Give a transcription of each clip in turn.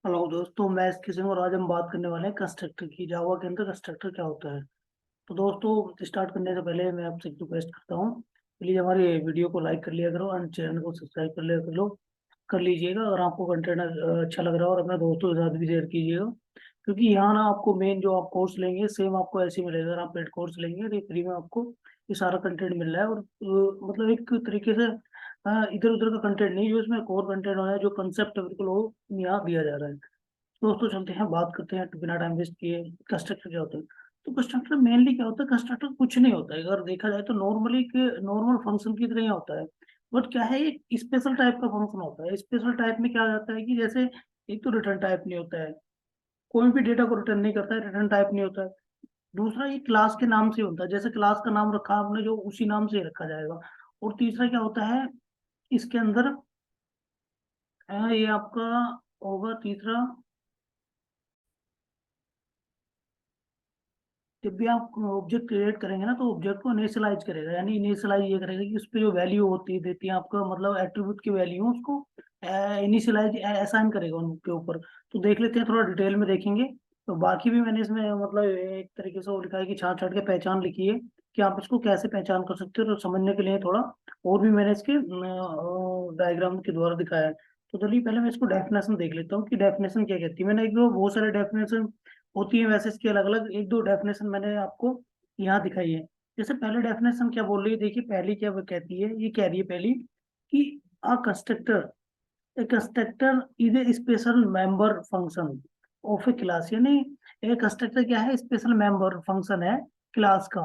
Hello दोस्तों, मैं S Kishan और आज हम बात करने वाले हैं कंस्ट्रक्टर की। जावा के अंदर कंस्ट्रक्टर क्या होता है। तो दोस्तों, स्टार्ट करने से पहले मैं आपसे एक रिक्वेस्ट करता हूँ, प्लीज हमारे वीडियो को लाइक कर लिया करो और चैनल को सब्सक्राइब कर लिया करो, कर लीजिएगा। अगर आपको कंटेंट अच्छा लग रहा है और अपने दोस्तों के साथ भी शेयर कीजिएगा, क्योंकि यहाँ ना आपको मेन जो आप कोर्स लेंगे सेम आपको ऐसे ही मिलेगा। अगर आप पेड कोर्स लेंगे तो फ्री में आपको ये सारा कंटेंट मिल रहा है। और मतलब एक तरीके से इधर उधर का कंटेंट नहीं, जो इसमें कोर कंटेंट हो रहा है, जो कंसेप्ट बिल्कुल वो यहाँ दिया जा रहा है। दोस्तों चलते हैं, बात करते हैं बिना टाइम वेस्ट किए कंस्ट्रक्टर क्या होता है। तो कंस्ट्रक्टर मेनली क्या होता है, कंस्ट्रक्टर कुछ नहीं होता है। अगर देखा जाए तो नॉर्मली नॉर्मल फंक्शन की तरह ही होता है। बट क्या है, एक स्पेशल टाइप का फंक्शन होता है। स्पेशल टाइप में क्या जाता है कि जैसे एक तो रिटर्न टाइप नहीं होता है, कोई भी डेटा को रिटर्न नहीं करता है, रिटर्न टाइप नहीं होता है। दूसरा, ये क्लास के नाम से होता है, जैसे क्लास का नाम रखा आपने जो उसी नाम से ही रखा जाएगा। और तीसरा क्या होता है इसके अंदर, ये आपका होगा तीसरा, जब भी आप ऑब्जेक्ट क्रिएट करेंगे ना तो ऑब्जेक्ट को इनिशियलाइज करेगा। यानी इनिशियलाइज ये करेगा कि उस पे जो वैल्यू होती है देती है आपका मतलब एट्रीब्यूट की वैल्यू, उसको इनिशियलाइज असाइन करेगा उनके ऊपर। तो देख लेते हैं, थोड़ा डिटेल में देखेंगे। तो बाकी भी मैंने इसमें मतलब एक तरीके से वो लिखा है कि छाट छाट के पहचान लिखी है कि आप इसको कैसे पहचान कर सकते हो। तो समझने के लिए थोड़ा और भी मैंने इसके डायग्राम के द्वारा दिखाया है। तो चलिए पहले मैं इसको डेफिनेशन देख लेता हूँ कि डेफिनेशन क्या कहती है। मैंने एक दो बहुत सारे डेफिनेशन होती है वैसे, इसकी अलग अलग एक दो डेफिनेशन मैंने आपको यहाँ दिखाई है। जैसे पहले डेफिनेशन क्या बोल रही है, देखिए पहली क्या वो कहती है, ये कह रही है पहली कि a constructor, a constructor is a special member function of a class. यानी एक कंस्ट्रक्टर क्या है, स्पेशल मेंबर फंक्शन है क्लास का,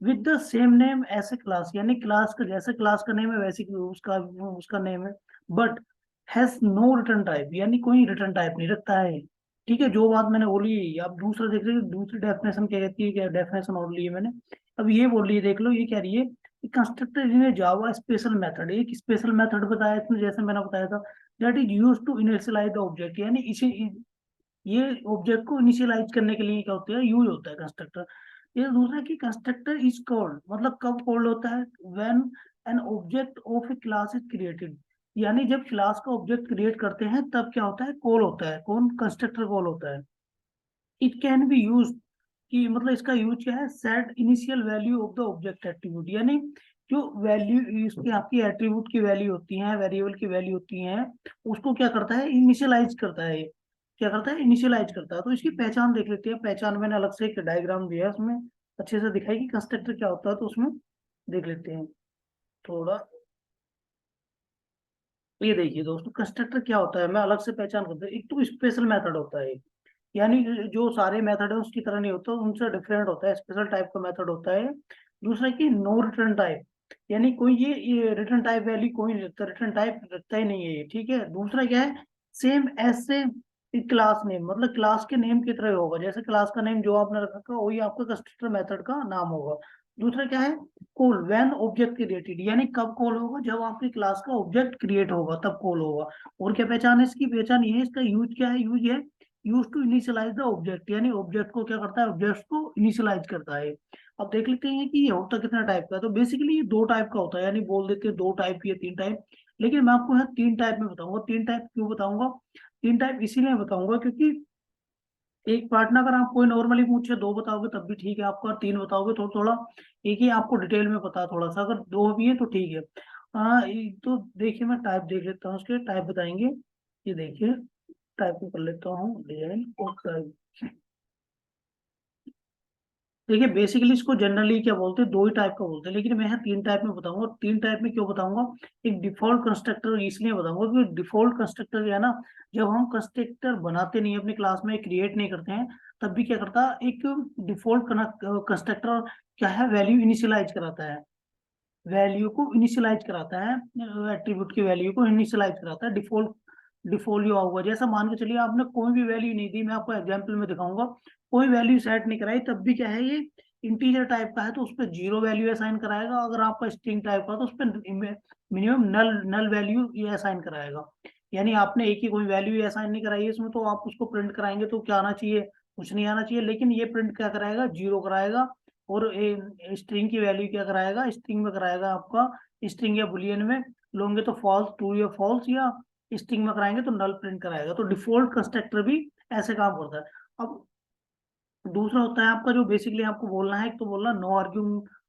with the same name as a class. यानी क्लास का जैसे क्लास का नेम है वैसे ही उसका उसका नेम है। But has no return type, यानी कोई रिटर्न टाइप नहीं रखता है। ठीक है, जो बात मैंने बोली। आप दूसरा देख रहे हो, दूसरी डेफिनेशन क्या कहती है, क्या डेफिनेशन और ली है मैंने। अब ये बोल रही है, देख लो ये कह रही है constructor in Java special method, एक स्पेशल मेथड बताया इसमें, जैसे मैंने बताया था, that is use to initialize the object. यानी इसे ये ऑब्जेक्ट को इनिशियलाइज करने के लिए क्या होता है, यूज होता है कंस्ट्रक्टर। ये दूसरा कि कंस्ट्रक्टर इज कॉल्ड, मतलब कब कॉल्ड होता है, when an object of a class is created. यानी जब क्लास का ऑब्जेक्ट क्रिएट करते हैं तब क्या होता है, कॉल होता है। कौन, कंस्ट्रक्टर कॉल होता है। इट कैन बी यूज, कि मतलब इसका यूज क्या है, set initial value of the object attribute. यानी जो वैल्यू इसकी आपकी एट्रीब्यूट की वैल्यू होती है, वेरिएबल की वैल्यू होती है, उसको क्या करता है, इनिशियलाइज करता है। क्या करता है, इनिशियलाइज करता है। तो इसकी पहचान देख लेते हैं। पहचान मैंने अलग से एक डायग्राम दिया है, उसमें अच्छे से दिखाई कि कंस्ट्रक्टर क्या होता है, तो उसमें देख लेते हैं थोड़ा। ये देखिए दोस्तों, कंस्ट्रक्टर क्या होता है, मैं अलग से पहचान करता हूँ। एक तो स्पेशल मेथड होता है, यानी जो सारे मेथड है उसकी तरह नहीं होता, उनसे डिफरेंट होता है, स्पेशल टाइप का मेथड होता है। दूसरा कि नो रिटर्न टाइप, यानी कोई ये रिटर्न टाइप वैल्यू कोई नहीं रखता, रिटर्न टाइप रखता ही नहीं है ये। ठीक है, दूसरा क्या है, सेम ऐसे क्लास नेम, मतलब क्लास के नेम की तरह होगा, जैसे क्लास का नेम जो आपने रखा वही आपका कंस्ट्रक्टर मेथड का नाम होगा। दूसरा क्या है, कॉल व्हेन ऑब्जेक्ट क्रिएटेड, यानी कब कॉल होगा, जब आपकी क्लास का ऑब्जेक्ट क्रिएट होगा तब कॉल होगा। और क्या पहचान है इसकी, पहचान ये है, इसका यूज क्या है, यूज है use to initialize the object. यानी ऑब्जेक्ट को क्या करता है, ऑब्जेक्ट को इनिशियलाइज करता है। अब देख लेते हैं कि ये होता कितना टाइप का है। तो बेसिकली ये दो टाइप का होता है, यानी बोल देते हैं दो टाइप की है, तीन टाइप। लेकिन मैं आपको यहाँ तीन टाइप में बताऊंगा। तीन टाइप क्यों बताऊंगा, तीन टाइप इसीलिए बताऊंगा क्योंकि एक पार्टनर अगर आप कोई नॉर्मली पूछे दो बताओगे तब भी ठीक है आपका, तीन बताओगे तो थोड़ा एक ही आपको डिटेल में पता है थोड़ा सा, अगर दो भी है तो ठीक है। तो देखिए मैं टाइप देख लेता हूँ, उसके टाइप बताएंगे। ये देखिए, टाइप में कर लेता हूँ डिजाइन और टाइप। देखिए बेसिकली इसको जनरली क्या बोलते हैं, दो ही टाइप का बोलते हैं, लेकिन मैं यहाँ तीन टाइप में बताऊंगा। और तीन टाइप में क्यों बताऊंगा, एक डिफॉल्ट कंस्ट्रक्टर इसलिए बताऊंगा क्योंकि डिफॉल्ट कंस्ट्रक्टर जो है ना, जब हम कंस्ट्रक्टर बनाते नहीं अपनी क्लास में, क्रिएट नहीं करते हैं, तब भी क्या करता है, एक डिफॉल्ट कंस्ट्रक्टर क्या है, वैल्यू इनिशियलाइज कराता है। वैल्यू को इनिशियलाइज कराता है, एट्रीब्यूट की वैल्यू को इनिशियलाइज कराता है। डिफॉल्ट डिफॉल्ट होगा, जैसा मान के चलिए आपने कोई भी वैल्यू नहीं दी, मैं आपको एग्जांपल में दिखाऊंगा, कोई वैल्यू सेट नहीं कराई, तब भी क्या है, ये इंटीजर टाइप का है तो उस पर जीरो वैल्यू असाइन कराएगा। अगर आपका स्ट्रिंग टाइप का तो उस पर मिनिमम नल नल वैल्यू ये असाइन कराएगा। यानी आपने एक ही कोई वैल्यू असाइन नहीं कराई है इसमें, तो आप उसको प्रिंट कराएंगे तो क्या आना चाहिए, कुछ नहीं आना चाहिए। लेकिन ये प्रिंट क्या कराएगा, जीरो कराएगा। और स्ट्रिंग की वैल्यू क्या कराएगा, स्ट्रिंग में कराएगा आपका, स्ट्रिंग या बुलियन में लोगे तो फॉल्स, ट्रू या फॉल्स, या स्ट्रिंग में कराएंगे तो नल प्रिंट कराएगा। तो डिफॉल्ट कंस्ट्रक्टर भी ऐसे काम करता है। अब दूसरा होता है आपका जो बेसिकली आपको बोलना है, एक तो बोलना नो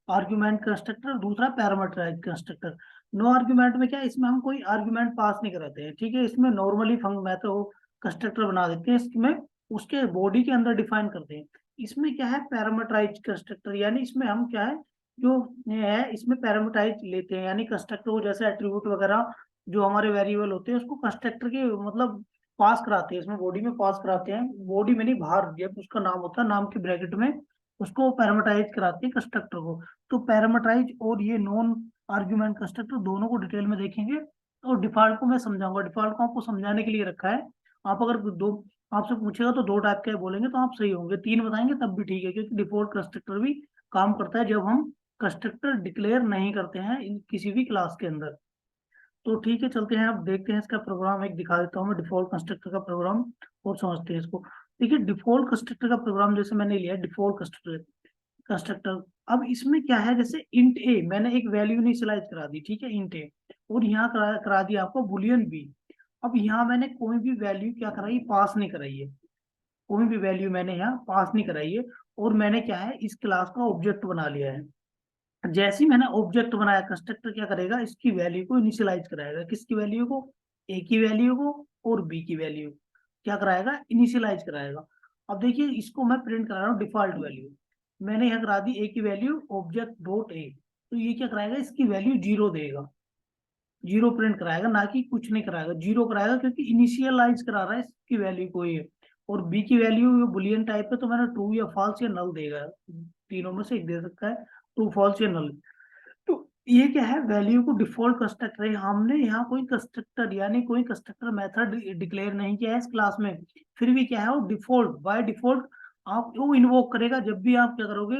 आर्ग्यूमेंट कंस्ट्रक्टर, दूसरा पैरामीटराइज कंस्ट्रक्टर। नो आर्ग्यूमेंट में क्या है, इसमें हम कोई आर्ग्यूमेंट पास नहीं कराते हैं, ठीक है। इसमें नॉर्मली फंक्शन मैं तो कंस्ट्रक्टर बना देते हैं, इसमें उसके बॉडी के अंदर डिफाइन करते हैं। इसमें क्या है, पैरामीटराइज कंस्ट्रक्टर, यानी इसमें हम क्या है, जो है इसमें पैरामीटराइज लेते हैं, यानी कंस्ट्रक्टर को जैसे एट्रीब्यूट वगैरह जो हमारे वेरिएबल होते हैं उसको कंस्ट्रक्टर के मतलब पास कराते हैं, इसमें बॉडी में पास कराते हैं, बॉडी में नहीं बाहर, जब उसका नाम होता है नाम के ब्रैकेट में उसको पैरामीटराइज कराते हैं कंस्ट्रक्टर को। तो पैरामीटराइज और ये नॉन आर्ग्यूमेंट कंस्ट्रक्टर दोनों को डिटेल में देखेंगे। और डिफॉल्ट को मैं समझाऊंगा, डिफॉल्ट को आपको समझाने के लिए रखा है। आप अगर दो आपसे पूछेगा तो दो टाइप के बोलेंगे तो आप सही होंगे, तीन बताएंगे तब भी ठीक है, क्योंकि डिफॉल्ट कंस्ट्रक्टर भी काम करता है जब हम कंस्ट्रक्टर डिक्लेयर नहीं करते हैं किसी भी क्लास के अंदर। तो ठीक है, चलते हैं अब देखते हैं इसका प्रोग्राम, एक दिखा देता हूँ मैं डिफॉल्ट कंस्ट्रक्टर का प्रोग्राम और समझते हैं इसको। देखिए डिफॉल्ट कंस्ट्रक्टर का प्रोग्राम जैसे मैंने लिया है, डिफॉल्ट कंस्ट्रक्टर। अब इसमें क्या है, जैसे इंट ए मैंने एक वैल्यू इनिशियलाइज करा दी, ठीक है, इंट ए, और यहाँ करा दिया आपको बुलियन बी। अब यहाँ मैंने कोई भी वैल्यू क्या कराई, पास नहीं कराई है, कोई भी वैल्यू मैंने यहाँ पास नहीं कराई है। और मैंने क्या है, इस क्लास का ऑब्जेक्ट बना लिया है। जैसे ही मैंने ऑब्जेक्ट बनाया, कंस्ट्रक्टर क्या करेगा, इसकी वैल्यू को इनिशियलाइज कराएगा, किसकी वैल्यू को, ए की वैल्यू को और बी की वैल्यू क्या कराएगा, इनिशियलाइज कराएगा। अब देखिए इसको मैं प्रिंट करा रहा हूँ डिफॉल्ट वैल्यू, मैंने यहाँ करा दी ए की वैल्यू ऑब्जेक्ट डॉट ए, तो ये क्या कराएगा, इसकी वैल्यू जीरो देगा, जीरो प्रिंट कराएगा, ना कि कुछ नहीं कराएगा, जीरो कराएगा, क्योंकि इनिशियलाइज करा रहा है इसकी वैल्यू को ये। और बी की वैल्यू बुलियन टाइप है, तो मैंने ट्रू या फॉल्स या नल देगा, तीनों में से एक दे सकता है, ट्रू फॉल्स या नल। तो ये क्या है, वैल्यू को डिफॉल्ट कंस्ट्रक्टर है, हमने यहाँ कोई कंस्ट्रक्टर यानी कोई कंस्ट्रक्टर मेथड डिक्लेयर नहीं किया है इस क्लास में, फिर भी क्या है वो डिफॉल्ट बाय डिफॉल्ट आप वो इन्वोक करेगा। जब भी आप क्या करोगे,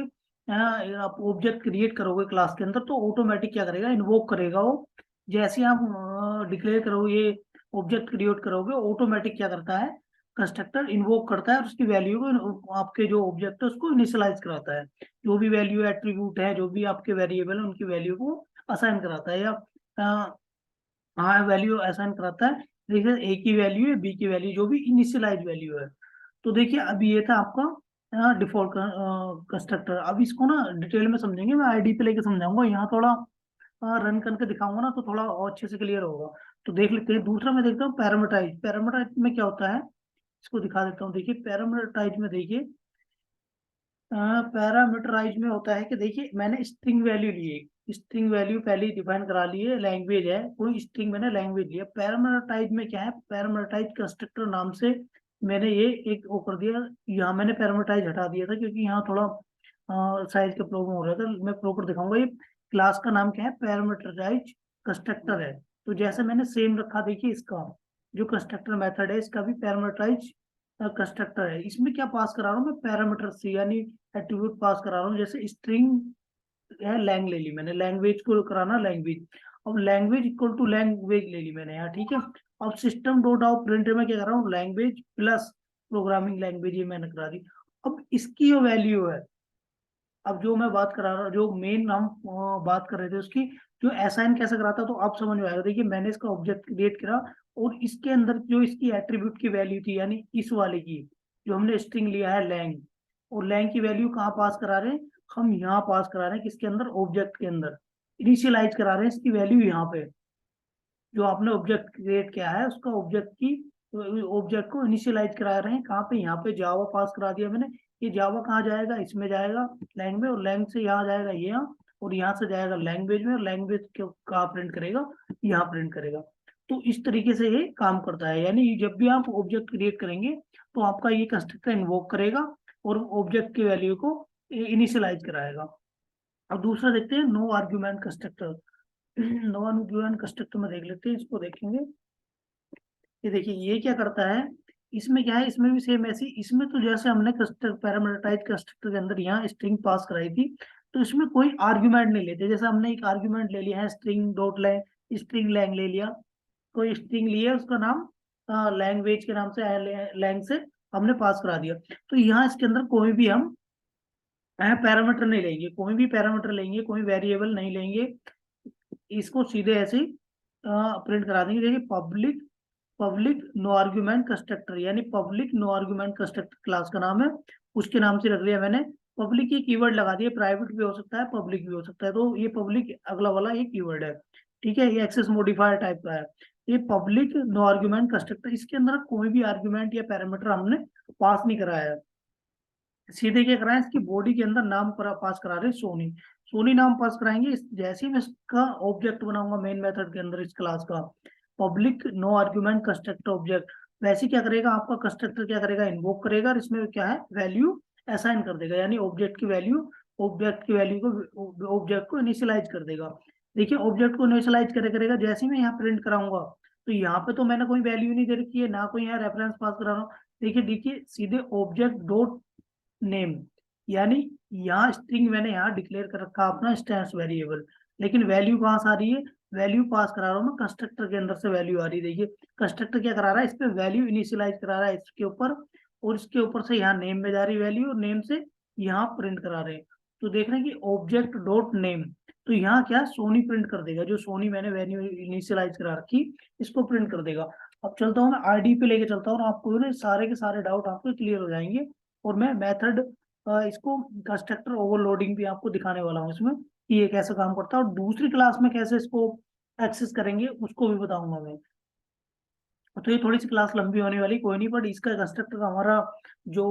आप ऑब्जेक्ट क्रिएट करोगे क्लास के अंदर, तो ऑटोमेटिक क्या करेगा, इन्वोक करेगा वो। जैसे ही आप डिक्लेयर करोगे, ये ऑब्जेक्ट क्रिएट करोगे, ऑटोमेटिक क्या करता है, कंस्ट्रक्टर इन्वोक करता है और उसकी वैल्यू को आपके जो ऑब्जेक्ट है उसको इनिशियलाइज कराता है, जो भी वैल्यू एट्रीब्यूट है, जो भी आपके वेरिएबल है उनकी वैल्यू को असाइन कराता है, या हाँ वैल्यू असाइन कराता है। देखिए ए की वैल्यू है, बी की वैल्यू, जो भी इनिशियलाइज वैल्यू है। तो देखिए अब ये था आपका डिफॉल्ट कंस्ट्रक्टर। अब इसको ना डिटेल में समझेंगे, मैं आईडी पे लेके समझाऊंगा, यहाँ थोड़ा रन करके दिखाऊंगा ना तो थोड़ा और अच्छे से क्लियर होगा। तो देख लेते हैं। दूसरा मैं देखता हूँ पैरामीटराइज, पैरामीटराइज में क्या होता है, इसको दिखा देता हूँ। देखिए पैरामीटराइज में देखिए, पैरामीटराइज में होता है कि देखिए मैंने स्ट्रिंग वैल्यू ली है, स्ट्रिंग वैल्यू पहले ही डिफाइन करा ली है, लैंग्वेज है कोई स्ट्रिंग, मैंने लैंग्वेज लिया। पैरामीटराइज में क्या है, पैरामीटराइज कंस्ट्रक्टर नाम से मैंने ये एक वो कर दिया, यहाँ मैंने पैरामीटराइज हटा दिया था क्योंकि यहाँ थोड़ा साइज का प्रॉब्लम हो रहा था। मैं प्रॉपर दिखाऊंगा, ये क्लास का नाम क्या है, पैरामीटराइज कंस्ट्रक्टर है। तो जैसे मैंने सेम रखा, देखिए इसका जो कंस्ट्रक्टर मेथड है इसका भी पैरामीटराइज कंस्ट्रक्टर है। इसमें क्या पास करा रहा हूँ मैं, पैरामीटर से, यानी एट्रीब्यूट पास करा रहा हूँ। जैसे स्ट्रिंग है, लैंग ले ली मैंने, लैंग्वेज को कराना लैंग्वेज, अब लैंग्वेज इक्वल टू लैंग्वेज ले ली मैंने यहाँ, ठीक है। अब सिस्टम डॉट आउट प्रिंटर में क्या कर रहा हूँ, लैंग्वेज प्लस प्रोग्रामिंग लैंग्वेज, ये मैंने करा दी। अब इसकी जो वैल्यू है, अब जो मैं बात करा रहा हूँ, जो मेन हम बात कर रहे थे उसकी, जो असाइन कैसे कराता तो आप समझ में आएगा। देखिए मैंने इसका ऑब्जेक्ट क्रिएट करा और इसके अंदर जो इसकी एट्रीब्यूट की वैल्यू थी, यानी इस वाले की, जो हमने स्ट्रिंग लिया है लैंग, और लैंग की वैल्यू कहाँ पास करा रहे हैं, हम यहाँ पास करा रहे हैं, किसके अंदर, ऑब्जेक्ट के अंदर इनिशियलाइज करा रहे हैं इसकी वैल्यू यहाँ पे। जो आपने ऑब्जेक्ट क्रिएट किया है उसका ऑब्जेक्ट की ऑब्जेक्ट को इनिशियलाइज करा रहे हैं कहाँ पे, यहाँ पे जावा पास करा दिया मैंने। ये जावा कहाँ जाएगा, इसमें जाएगा लैंग में, और लैंग से यहाँ जाएगा ये यहाँ, और यहाँ से जाएगा लैंग्वेज में, और लैंग्वेज कहाँ प्रिंट करेगा, यहाँ प्रिंट करेगा। तो इस तरीके से ये काम करता है, यानी जब भी आप ऑब्जेक्ट क्रिएट करेंगे तो आपका ये कंस्ट्रक्टर इन्वोक करेगा और ऑब्जेक्ट की वैल्यू को इनिशियलाइज कराएगा। अब दूसरा देखते हैं no argument constructor. No argument constructor में देख लेते हैं, इसको देखेंगे। ये देखिए ये क्या करता है, इसमें क्या है, इसमें भी सेम ऐसी, इसमें तो जैसे हमने कंस्ट्रक्ट पैरामीटराइज कंस्ट्रक्टर के अंदर यहाँ स्ट्रिंग पास कराई थी, तो इसमें कोई आर्ग्यूमेंट नहीं लेते। जैसे हमने एक आर्ग्यूमेंट ले लिया है, string dot lang, string lang ले लिया, कोई स्ट्रिंग लिया उसका नाम लैंग्वेज के नाम से, लैंग से हमने पास करा दिया। तो यहाँ इसके अंदर कोई भी हम पैरामीटर नहीं लेंगे, कोई भी पैरामीटर लेंगे, कोई वेरिएबल नहीं लेंगे, इसको सीधे ऐसे ही प्रिंट करा देंगे। देखिए public public no argument constructor, यानी public no argument constructor class का नाम है, उसके नाम से रख लिया मैंने। पब्लिक ये कीवर्ड लगा दिया, प्राइवेट भी हो सकता है पब्लिक भी हो सकता है, तो ये पब्लिक अगला वाला ये कीवर्ड है, ठीक है। ये एक्सेस मॉडिफायर टाइप का है। ये पब्लिक नो आर्ग्यूमेंट कंस्ट्रक्टर, इसके अंदर कोई भी आर्ग्यूमेंट या पैरामीटर हमने पास नहीं कराया है, सीधे क्या कराए, इसकी बॉडी के अंदर नाम पास करा रहे हैं सोनी। सोनी नाम पास कराएंगे। जैसे ही मैं इसका ऑब्जेक्ट बनाऊंगा मेन मेथड के अंदर इस क्लास का, public no argument constructor object, वैसे क्या करेगा आपका कंस्ट्रक्टर, क्या करेगा, इन्वोक करेगा और इसमें क्या है, वैल्यू असाइन कर देगा, यानी ऑब्जेक्ट की वैल्यू को ऑब्जेक्ट को इनिशियलाइज कर देगा। देखिए ऑब्जेक्ट को इनिशियलाइज करेगा, जैसे ही मैं यहाँ प्रिंट कराऊंगा तो यहाँ पे तो मैंने कोई वैल्यू नहीं दे रखी है, ना कोई यहाँ रेफरेंस पास करा रहा हूँ। देखिए देखिए सीधे ऑब्जेक्ट डॉट नेम, यानी यहाँ स्ट्रिंग मैंने यहाँ डिक्लेयर कर रखा अपना स्टैंस वेरिएबल, लेकिन वैल्यू कहाँ से आ रही है, वैल्यू पास करा रहा हूँ मैं कंस्ट्रक्टर के अंदर से वैल्यू आ रही है। देखिए कंस्ट्रक्टर क्या करा रहा है, इस पे वैल्यू इनिशियलाइज करा रहा है इसके ऊपर, और इसके ऊपर से यहाँ नेम में जा रही वैल्यू, और नेम से यहाँ प्रिंट करा रहे हैं। तो देख रहे हैं कि ऑब्जेक्ट डॉट नेम, तो यहाँ क्या सोनी प्रिंट कर देगा, जो सोनी मैंने वैल्यू इनिशियलाइज करा रखी इसको प्रिंट कर देगा। अब चलता हूँ मैं आईडी पे लेके चलता हूँ, और आपको ना सारे के सारे डाउट आपको क्लियर हो जाएंगे, और मैं मेथड इसको कंस्ट्रक्टर ओवरलोडिंग भी आपको दिखाने वाला हूँ इसमें, कि ये कैसे काम करता है, और दूसरी क्लास में कैसे इसको एक्सेस करेंगे उसको भी बताऊंगा मैं। तो ये थोड़ी सी क्लास लंबी होने वाली, कोई नहीं, बट इसका कंस्ट्रक्टर का हमारा जो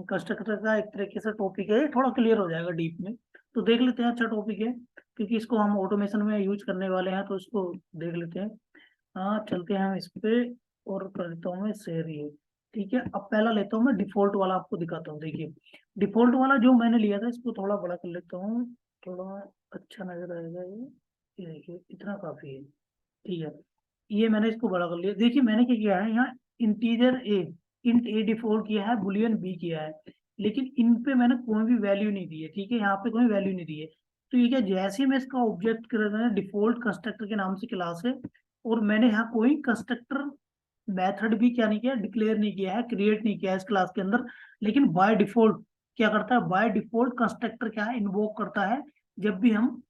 कंस्ट्रक्टर का एक तरीके से टॉपिक है, ये थोड़ा क्लियर हो जाएगा डीप में। तो देख लेते हैं, अच्छा टॉपिक है क्योंकि इसको हम ऑटोमेशन में यूज करने वाले हैं, तो इसको देख लेते हैं। हाँ चलते हैं हम इस पे, और कर देता हूँ मैं शेयर ये, ठीक है। अब पहला लेता हूँ मैं डिफॉल्ट वाला, आपको दिखाता हूँ। देखिए डिफॉल्ट वाला जो मैंने लिया था, इसको थोड़ा बड़ा कर लेता हूँ, थोड़ा अच्छा नजर आएगा ये देखिए इतना काफी है, ठीक है। ये मैंने इसको बड़ा कर लिया। देखिए मैंने क्या किया है यहाँ, integer a, int A default किया है, बुलियन बी किया है, लेकिन इन पे मैंने कोई भी वैल्यू नहीं दी है, ठीक है, यहाँ पे कोई वैल्यू नहीं दी है। तो ये क्या, जैसे ही मैं इसका ऑब्जेक्ट कर रहा है, डिफॉल्ट कंस्ट्रक्टर के नाम से क्लास है, और मैंने यहाँ कोई कंस्ट्रक्टर मेथड भी क्या नहीं किया, डिक्लेयर नहीं किया है, क्रिएट नहीं किया है इस क्लास के अंदर, लेकिन बाय डिफॉल्ट क्या करता है, बाय डिफॉल्ट कंस्ट्रक्टर क्या है, इन्वोक करता है जब भी हम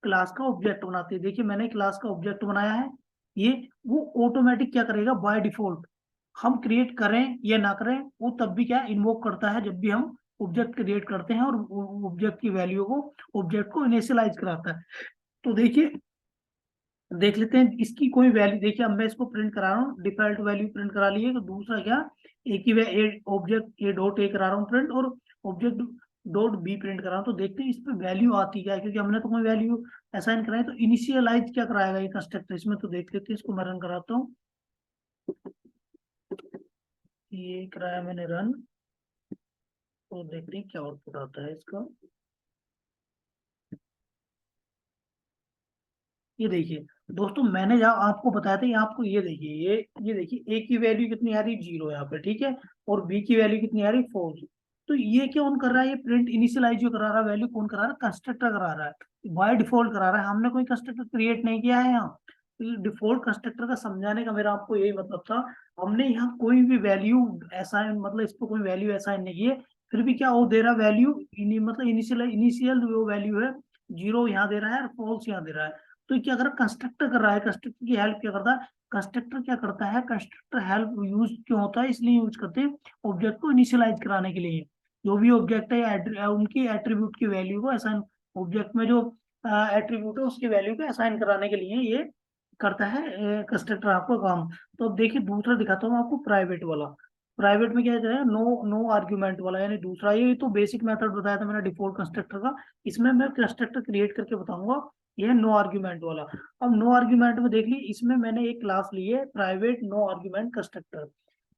क्लास का ऑब्जेक्ट बनाते हैं। देखिए मैंने क्लास का ऑब्जेक्ट बनाया है, ये वो ऑटोमेटिक क्या करेगा, बाय डिफॉल्ट हम क्रिएट करें या ना करें, वो तब भी क्या इन्वोक करता है जब भी हम ऑब्जेक्ट क्रिएट करते हैं, और ऑब्जेक्ट की वैल्यू को, ऑब्जेक्ट को इनिशियलाइज कराता है। तो देखिए देख लेते हैं इसकी कोई वैल्यू। देखिए अब मैं इसको प्रिंट करा रहा हूँ, डिफॉल्ट वैल्यू प्रिंट करा ली है, तो दूसरा क्या, एक ही ऑब्जेक्ट ए डॉट ए करा रहा हूँ प्रिंट, और ऑब्जेक्ट डॉट बी प्रिंट करा रहा हूँ। तो देखते हैं इस पे वैल्यू आती क्या है, क्योंकि हमने तो कोई वैल्यू असाइन कराई, तो इनिशियलाइज क्या कराएगा ये कंस्ट्रक्टर इसमें, तो देख लेते हैं, इसको मैं रन कराता हूँ। ये कराया मैंने रन, तो देखते हैं क्या आउटपुट आता है इसका। ये देखिए दोस्तों, मैंने जहाँ आपको बताया था, ये आपको ये देखिए, ये देखिए ए की वैल्यू कितनी आ रही, 0 यहाँ पे, ठीक है, और बी की वैल्यू कितनी आ रही, 4। तो ये कौन कर रहा है, ये प्रिंट इनिशियलाइज जो करा रहा है, वैल्यू कौन करा रहा है, कंस्ट्रक्टर करा रहा है, बाय डिफॉल्ट करा रहा है, हमने कोई कंस्ट्रक्टर क्रिएट नहीं किया है यहाँ। डिफॉल्ट कंस्ट्रक्टर का समझाने का मेरा आपको यही मतलब था, हमने यहाँ कोई भी वैल्यू असाइन, मतलब इसको कोई वैल्यू असाइन नहीं की है, फिर भी क्या वो दे रहा वैल्यू, मतलब इनिशियल जो वैल्यू है 0 यहाँ दे रहा है, और फॉल्स यहाँ दे रहा है। तो क्या कर रहा है, कंस्ट्रक्टर कर रहा है, कंस्ट्रक्टर की हेल्प क्या करता है, कंस्ट्रक्टर क्या करता है, कंस्ट्रक्टर हेल्प यूज क्यों होता है, इसलिए यूज करते हैं ऑब्जेक्ट को इनिशियलाइज कराने के लिए। जो भी ऑब्जेक्ट है उनकी एट्रीब्यूट की वैल्यू को असाइन, ऑब्जेक्ट में जो एट्रीब्यूट है उसकी वैल्यू को असाइन कराने के लिए ये करता है कंस्ट्रक्टर आपको काम। तो अब देखिए दूसरा दिखाता हूँ आपको, प्राइवेट वाला। प्राइवेट में क्या है, नो नो आर्ग्यूमेंट वाला, यानी दूसरा, ये तो बेसिक मेथड बताया था मैंने डिफॉल्ट कंस्ट्रक्टर का, इसमें मैं कंस्ट्रक्टर क्रिएट करके बताऊंगा, ये है नो आर्ग्यूमेंट वाला। अब नो आर्ग्यूमेंट में देख ली, इसमें मैंने एक क्लास ली है प्राइवेट नो आर्ग्यूमेंट कंस्ट्रक्टर।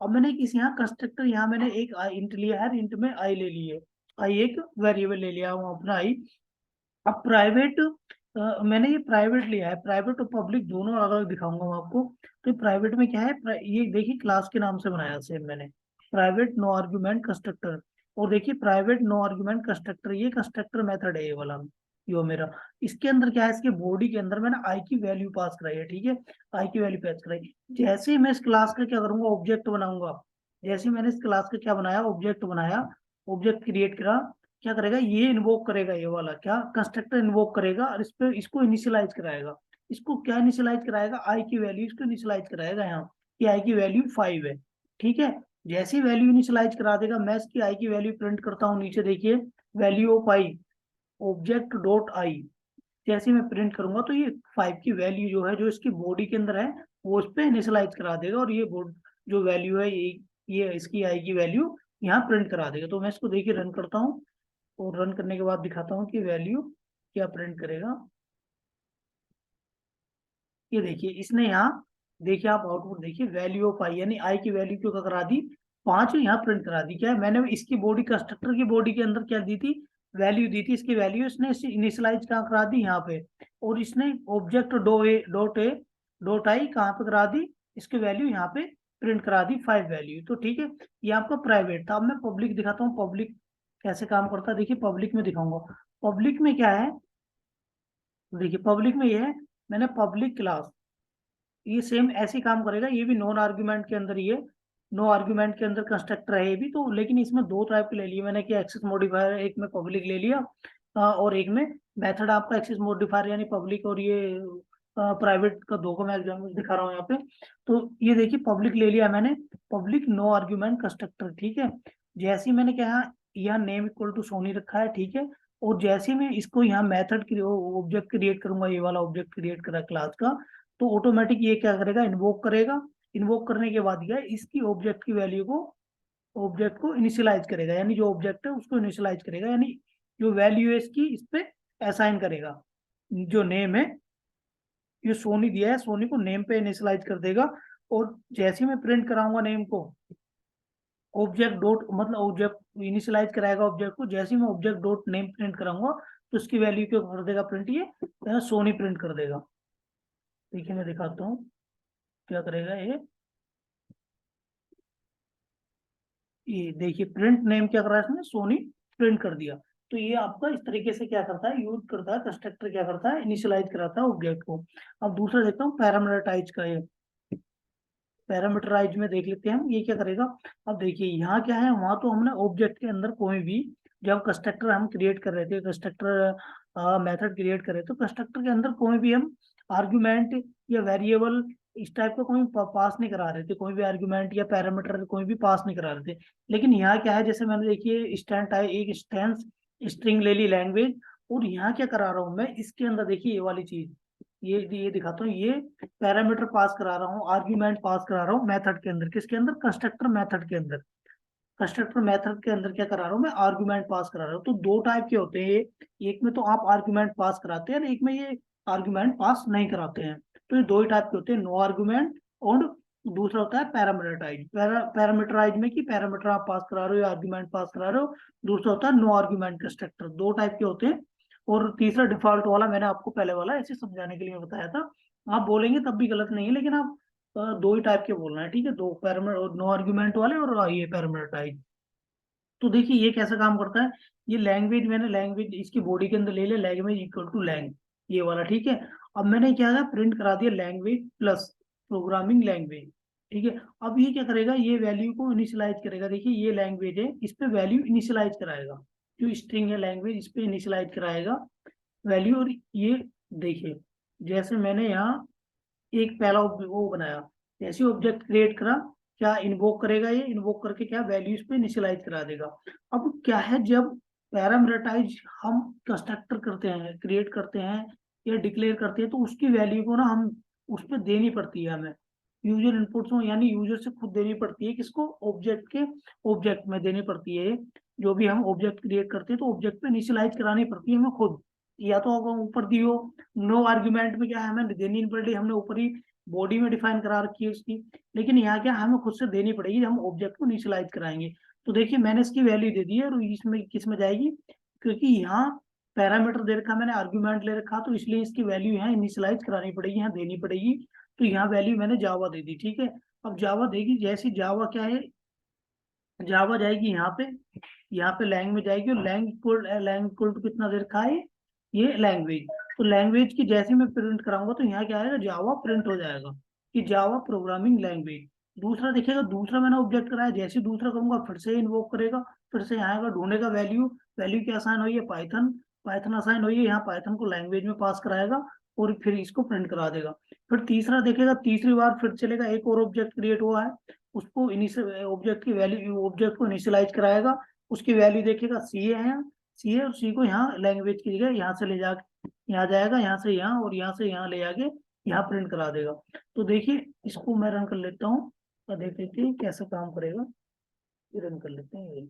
अब मैंने किसी यहाँ कंस्ट्रक्टर, यहाँ मैंने एक इंट लिया है, इंट में आई ले ली है, आई एक वेरिएबल ले लिया हूँ अपना आई। अब प्राइवेट मैंने ये प्राइवेट लिया है, प्राइवेट और पब्लिक दोनों अलग अलग दिखाऊंगा मैं आपको। तो प्राइवेट में क्या है, ये देखिए क्लास के नाम से बनाया सेम मैंने, प्राइवेट नो आर्ग्यूमेंट कंस्ट्रक्टर। और देखिए प्राइवेट नो आर्ग्यूमेंट कंस्ट्रक्टर, ये कंस्ट्रक्टर मेथड है ये वाला, यो मेरा। इसके अंदर क्या है, इसके बॉडी के अंदर मैंने आई की वैल्यू पास कराई है, ठीक है, आई की वैल्यू पास कराई। जैसे ही मैं इस क्लास का क्या करूंगा, ऑब्जेक्ट बनाऊंगा, जैसे ही मैंने इस क्लास का क्या बनाया, ऑब्जेक्ट बनाया, ऑब्जेक्ट क्रिएट करा, क्या करेगा, ये इन्वोक करेगा, ये वाला क्या कंस्ट्रक्टर इन्वोक करेगा, और इस पे इसको इनिशियलाइज कराएगा। इसको क्या इनिशियलाइज कराएगा, आई की वैल्यू इसको इनिशियलाइज कराएगा यहाँ कि आई की वैल्यू 5 है। ठीक है, जैसी वैल्यू इनिशियलाइज करा देगा, मैं इसकी आई की वैल्यू प्रिंट करता हूँ, नीचे देखिए value of I object dot I, जैसे मैं प्रिंट करूंगा तो ये 5 की वैल्यू जो है, जो इसकी बॉडी के अंदर है, वो उस पर इनिशियलाइज करा देगा, और ये जो वैल्यू है, ये इसकी आई की वैल्यू यहाँ प्रिंट करा देगा। तो मैं इसको देखिए रन करता हूँ, और रन करने के बाद दिखाता हूँ कि वैल्यू क्या प्रिंट करेगा। ये देखिए इसने यहाँ, देखिए आप आउटपुट देखिए, वैल्यू ऑफ आई यानी आई की वैल्यू क्यों करा दी 5, यहाँ प्रिंट करा दी। क्या है, मैंने इसकी बॉडी, कंस्ट्रक्टर की बॉडी के अंदर क्या दी थी, वैल्यू दी थी, इसकी वैल्यू इसने इनिशियलाइज कहाँ करा दी, यहाँ पे। और इसने ऑब्जेक्ट डॉट आई कहाँ पे करा दी, इसकी वैल्यू यहाँ पे प्रिंट करा दी 5 वैल्यू। तो ठीक है, ये आपका प्राइवेट था। अब मैं पब्लिक दिखाता हूँ, पब्लिक कैसे काम करता है। देखिए पब्लिक में दिखाऊंगा, पब्लिक में क्या है, देखिए पब्लिक में ये है, मैंने पब्लिक क्लास, ये सेम ऐसे ही काम करेगा, ये भी नॉन आर्ग्यूमेंट के अंदर, ये नो आर्ग्यूमेंट के अंदर कंस्ट्रक्टर है ये भी। तो लेकिन इसमें दो टाइप के ले लिए मैंने, कि एक्सेस मॉडिफायर, एक में पब्लिक ले लिया, और एक में मेथड आपका एक्सेस मॉडिफायर यानी पब्लिक, और ये प्राइवेट का दो को मैं एग्जाम्पल दिखा रहा हूँ यहाँ पे। तो ये देखिए पब्लिक ले लिया मैंने, पब्लिक नो आर्ग्यूमेंट कंस्ट्रक्टर। ठीक है, जैसे ही मैंने क्या, यहाँ नेम इक्वल टू सोनी रखा है। ठीक है, और जैसे ही मैं इसको यहाँ मेथड ऑब्जेक्ट क्रिएट करूंगा, ये वाला ऑब्जेक्ट क्रिएट करा क्लास का, तो ऑटोमेटिक ये क्या करेगा, इन्वोक करेगा। इन्वोक करने के बाद क्या है, इसकी ऑब्जेक्ट की वैल्यू को, ऑब्जेक्ट को इनिशियलाइज करेगा, यानी जो ऑब्जेक्ट है उसको इनिशियलाइज करेगा, यानी जो वैल्यू है इसकी इस पे असाइन करेगा। जो नेम है, ये सोनी दिया है, सोनी को नेम पे इनिशियलाइज कर देगा। और जैसे ही मैं प्रिंट कराऊंगा नेम को, ऑब्जेक्ट डॉट मतलब ऑब्जेक्ट इनिशियलाइज कराएगा ऑब्जेक्ट को, जैसे ही मैं ऑब्जेक्ट डॉट नेम प्रिंट कराऊंगा, तो उसकी वैल्यू क्या कर देगा प्रिंट, ये सोनी प्रिंट कर देगा। देखिए मैं दिखाता हूँ क्या करेगा ये देखिए प्रिंट नेम क्या कर रहा है इसने, सोनी प्रिंट कर दिया। तो ये आपका इस तरीके से क्या करता है, यूज करता है कंस्ट्रक्टर, क्या करता है, इनिशियलाइज कराता है ऑब्जेक्ट को। अब दूसरा देखता हूँ पैरामीटराइज का, ये पैरामीटराइज में देख लेते हैं हम ये क्या करेगा। अब देखिए यहाँ क्या है, वहां तो हमने ऑब्जेक्ट के अंदर कोई भी, जब कंस्ट्रक्टर हम क्रिएट कर रहे थे, कंस्ट्रक्टर मेथड क्रिएट कर रहे थे, तो कंस्ट्रक्टर के अंदर कोई भी हम आर्ग्यूमेंट या वेरिएबल इस टाइप का कोई पास नहीं करा रहे थे, कोई भी आर्ग्यूमेंट या पैरामीटर कोई भी पास नहीं करा रहे थे। लेकिन यहाँ क्या है, जैसे मैंने देखिए स्टैंड एक स्टैंड स्ट्रिंग ले ली लैंग्वेज, और यहाँ क्या करा रहा हूँ मैं, इसके अंदर देखिए ये वाली चीज, ये दिखाता हूँ, ये पैरामीटर पास करा रहा हूँ, आर्ग्यूमेंट पास करा रहा हूँ मेथड के अंदर, किसके अंदर, कंस्ट्रक्टर मेथड के अंदर। कंस्ट्रक्टर मेथड के अंदर क्या करा रहा हूँ मैं, आर्ग्यूमेंट पास करा रहा हूँ। तो दो टाइप के होते हैं ये, एक में तो आप आर्ग्यूमेंट पास कराते हैं, और एक में ये आर्ग्यूमेंट पास नहीं कराते हैं। तो ये दो ही टाइप के होते हैं, नो आर्ग्यूमेंट, और दूसरा होता है पैरामीटराइज। पैरामीटराइज में कि पैरामीटर आप पास करा रहे हो या आर्ग्यूमेंट पास करा रहे हो। दूसरा होता है नो आर्ग्यूमेंट कंस्ट्रक्टर। दो टाइप के होते हैं। और तीसरा डिफॉल्ट वाला, मैंने आपको पहले वाला ऐसे समझाने के लिए बताया था, आप बोलेंगे तब भी गलत नहीं है, लेकिन आप दो ही टाइप के बोलना है। ठीक है, दो पैरामीटर, नो आर्ग्यूमेंट वाले और ये पैरामीटराइज। तो देखिए ये कैसा काम करता है, ये लैंग्वेज, मैंने लैंग्वेज इसकी बॉडी के अंदर ले लिया, लैंग्वेज इक्वल टू लैंग, ये वाला। ठीक है, अब मैंने क्या है, प्रिंट करा दिया लैंग्वेज प्लस प्रोग्रामिंग लैंग्वेज। ठीक है, अब ये क्या करेगा, ये वैल्यू को इनिशियलाइज करेगा। देखिए ये लैंग्वेज है, इस पे वैल्यू इनिशियलाइज कराएगा, जो स्ट्रिंग है लैंग्वेज, इस पे इनिशियलाइज कराएगा वैल्यू। और ये देखिए, जैसे मैंने यहाँ एक पहला वो बनाया, जैसे ऑब्जेक्ट क्रिएट करा, क्या इन्वोक करेगा, ये इन्वोक करके क्या वैल्यूज पे इनिशियलाइज करा देगा। अब क्या है, जब पैरामीटराइज हम कंस्ट्रक्टर करते हैं, क्रिएट करते हैं या डिक्लेयर करते हैं, तो उसकी वैल्यू को ना हम उस पर देनी पड़ती है हमें, यूजर इनपुट्स में, यानी यूजर से खुद देनी पड़ती है, किसको, ऑब्जेक्ट के, ऑब्जेक्ट में देनी पड़ती है। जो भी हम ऑब्जेक्ट क्रिएट करते हैं तो ऑब्जेक्ट पे इनिशियलाइज करानी पड़ती है हमें खुद, या तो अगर ऊपर दी हो। नो आर्ग्यूमेंट में क्या है, हमें देनी नहीं पड़ रही, हमने ऊपर ही बॉडी में डिफाइन करा रखी है उसकी। लेकिन यहाँ क्या हमें खुद से देनी पड़ेगी, हम ऑब्जेक्ट को इनिशियलाइज कराएंगे। तो देखिए मैंने इसकी वैल्यू दे दी है, और इसमें किस में जाएगी, क्योंकि यहाँ पैरामीटर दे रखा, मैंने आर्ग्यूमेंट ले रखा, तो इसलिए इसकी वैल्यू यहाँ इनिशियलाइज करानी पड़ेगी, यहाँ देनी पड़ेगी। तो यहाँ वैल्यू मैंने जावा दे दी। ठीक है, अब जावा देगी, जैसी जावा क्या है, जावा जाएगी यहाँ पे लैंग में जाएगी, और लैंग इक्वल टू कितना दे रखा है, ये लैंग्वेज। तो लैंग्वेज की जैसे मैं प्रिंट कराऊंगा, तो यहाँ क्या आएगा, जावा प्रिंट हो जाएगा, कि जावा प्रोग्रामिंग लैंग्वेज। दूसरा देखिएगा, दूसरा मैंने ऑब्जेक्ट कराया, जैसे दूसरा करूंगा फिर से इन्वोक करेगा, फिर से यहाँ आएगा, ढूंढेगा वैल्यू, वैल्यू क्या असाइन हुई है, पाइथन, पाइथन असाइन हुई है, यहाँ पाइथन को लैंग्वेज में पास कराएगा, और फिर इसको प्रिंट करा देगा। फिर तीसरा देखेगा, तीसरी बार फिर चलेगा, एक और ऑब्जेक्ट क्रिएट हुआ है, उसको इनिशियल ऑब्जेक्ट की वैल्यू, ऑब्जेक्ट को इनिशियलाइज कराएगा, उसकी वैल्यू देखेगा सी है यहाँ, सी है, और सी को यहाँ लैंग्वेज की जगह यहाँ से ले जाके यहाँ जाएगा, यहाँ से यहाँ और यहाँ से यहाँ ले जाके यहाँ प्रिंट करा देगा। तो देखिए इसको मैं रन कर लेता हूँ और देख लेते हैं कैसे काम करेगा। ये रन कर लेते हैं ये।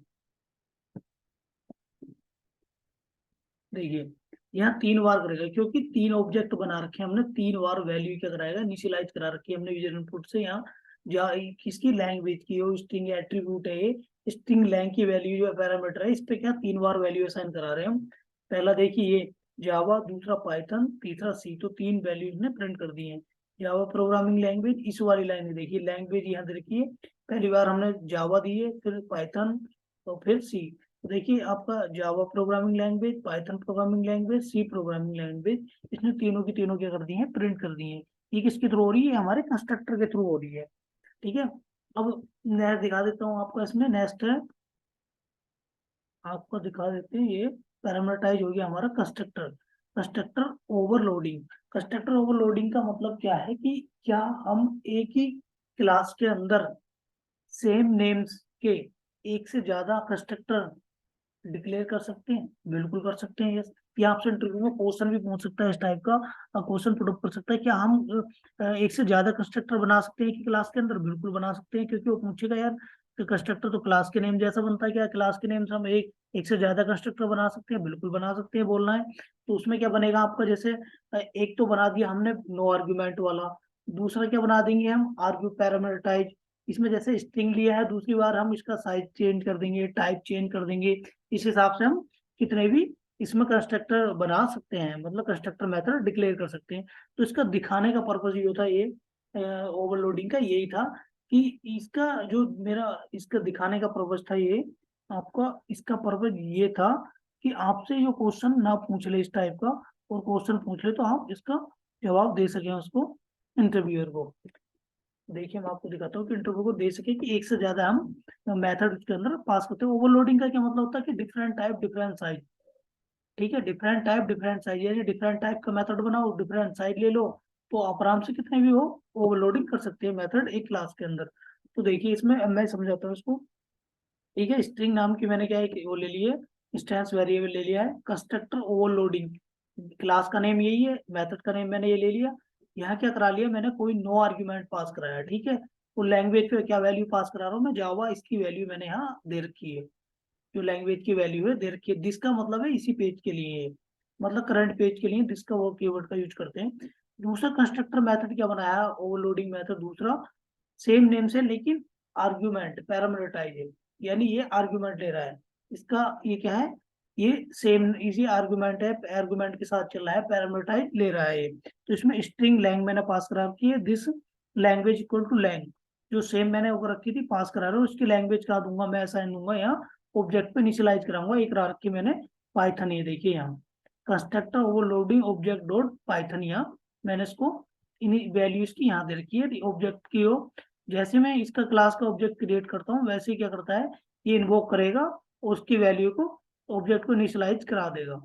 देखिए यहाँ 3 बार करेगा, क्योंकि 3 ऑब्जेक्ट बना रखे हैं हमने, 3 बार वैल्यू क्या कराएगा, इनिशियलाइज करा रखी है हमने यूजर इनपुट से। यहाँ जा किसकी लैंग्वेज की हो, स्ट्रिंग एट्रीब्यूट है ये, स्ट्रिंग लैंग की वैल्यू जो पैरामीटर है, इस पे क्या 3 बार वैल्यू असाइन करा रहे हैं हम। पहला देखिए ये जावा, दूसरा पाइथन, तीसरा सी, तो 3 वैल्यूज ने प्रिंट कर दी है। जावा प्रोग्रामिंग लैंग्वेज, इस वाली लाइन में देखिए लैंग्वेज यहाँ देखिए, पहली बार हमने जावा दी है, फिर पाइथन और फिर सी। तो देखिए आपका Java programming language, Python programming language, C programming language, इसने तीनों की तीनों क्या कर दी है, प्रिंट कर दी है। ये किसके थ्रू हो रही है, हमारे कंस्ट्रक्टर के थ्रू हो रही है। ठीक है, अब नेक्स्ट दिखा देता हूँ आपको, इसमें नेक्स्ट है, आपको दिखा देते हैं ये पैरामीटराइज हो गया हमारा constructor. Constructor overloading, constructor overloading का मतलब क्या है कि क्या हम एक ही क्लास के अंदर सेम नेम्स के एक से ज्यादा कंस्ट्रक्टर डिक्लेयर कर सकते हैं? बिल्कुल कर सकते हैं, यस। या आपसे इंटरव्यू में क्वेश्चन भी पूछ सकता है इस टाइप का, क्वेश्चन पुट अप कर सकता है, क्या हम एक से ज्यादा कंस्ट्रक्टर बना सकते हैं कि क्लास के अंदर? बिल्कुल बना सकते हैं, क्योंकि वो पूछेगा यार कि कंस्ट्रक्टर तो क्लास के नेम जैसा बनता है, क्या क्लास के नेम से हम एक एक से ज्यादा कंस्ट्रक्टर बना सकते हैं? बिल्कुल बना सकते हैं, बोलना है। तो उसमें क्या बनेगा आपका, जैसे एक तो बना दिया हमने नो आर्ग्यूमेंट वाला, दूसरा क्या बना देंगे हम, आर्ग्यू पैरामीटराइज। इसमें जैसे स्ट्रिंग लिया है, दूसरी बार हम इसका साइज चेंज कर देंगे, टाइप चेंज कर देंगे, इस हिसाब से हम कितने भी इसमें कंस्ट्रक्टर बना सकते हैं, मतलब कंस्ट्रक्टर मेथड डिक्लेयर कर सकते हैं। तो इसका दिखाने का पर्पज ये था, ये ओवरलोडिंग का यही था कि इसका जो मेरा इसका दिखाने का पर्पज था ये, आपका इसका पर्पज ये था कि आपसे जो क्वेश्चन ना पूछ ले इस टाइप का, और क्वेश्चन पूछ ले तो आप इसका जवाब दे सकें उसको, इंटरव्यूअर को। देखिए मैं आपको दिखाता हूँ कि इंटरव्यू को दे सके कि एक से ज्यादा हम मेथड उसके अंदर पास करते हैं। ओवरलोडिंग का क्या मतलब होता है कि डिफरेंट टाइप डिफरेंट साइज। ठीक है, डिफरेंट टाइप डिफरेंट साइज, यानी डिफरेंट टाइप का मेथड बनाओ, डिफरेंट साइज ले लो, तो आप आराम से कितने भी हो ओवरलोडिंग कर सकते हैं मेथड एक क्लास के अंदर। तो देखिए इसमें अब मैं समझाता हूँ इसको। ठीक है, स्ट्रिंग नाम की मैंने क्या है कि वो ले लिए, इंस्टेंस वेरिएबल ले लिया है, कंस्ट्रक्टर ओवरलोडिंग, क्लास का नेम यही है, मेथड का नेम मैंने ये ले लिया। यहाँ क्या करा लिया मैंने, कोई नो आर्ग्यूमेंट पास कराया। ठीक है, तो लैंग्वेज पे क्या वैल्यू पास करा रहा हूँ मैं, जावा, इसकी वैल्यू मैंने यहाँ दे रखी है, जो लैंग्वेज की वैल्यू है दे रखी है। दिस का मतलब है इसी पेज के लिए, मतलब करंट पेज के लिए दिस का वो कीवर्ड का यूज करते हैं। दूसरा कंस्ट्रक्टर मेथड क्या बनाया, ओवरलोडिंग मेथड दूसरा, सेम नेम से लेकिन आर्ग्यूमेंट पैरामीटराइज है, यानी ये आर्ग्यूमेंट ले रहा है, इसका ये क्या है, ये सेम इसी आर्ग्यूमेंट है, आर्ग्यूमेंट के साथ चल रहा है, पैरामीटराइज ले रहा है ये। तो इसमें स्ट्रिंग लैंग मैंने पास करा रखी है, this language equal to lang, जो सेम मैंने ऊपर रखी थी पास करा रहा हूँ, उसकी लैंग्वेज कहा दूंगा मैं, असाइन दूंगा यहाँ, ऑब्जेक्ट पे इनिशियलाइज कराऊंगा, एक करा रखी मैंने पाइथन, ये देखिए यहाँ constructor overloading object dot Python, यहाँ मैंने इसको इन वैल्यूज की यहाँ दे रखी है ऑब्जेक्ट की हो। जैसे मैं इसका क्लास का ऑब्जेक्ट क्रिएट करता हूँ, वैसे ही क्या करता है, ये इन्वोक करेगा और उसकी वैल्यू को ऑब्जेक्ट को इनिशियलाइज करा देगा।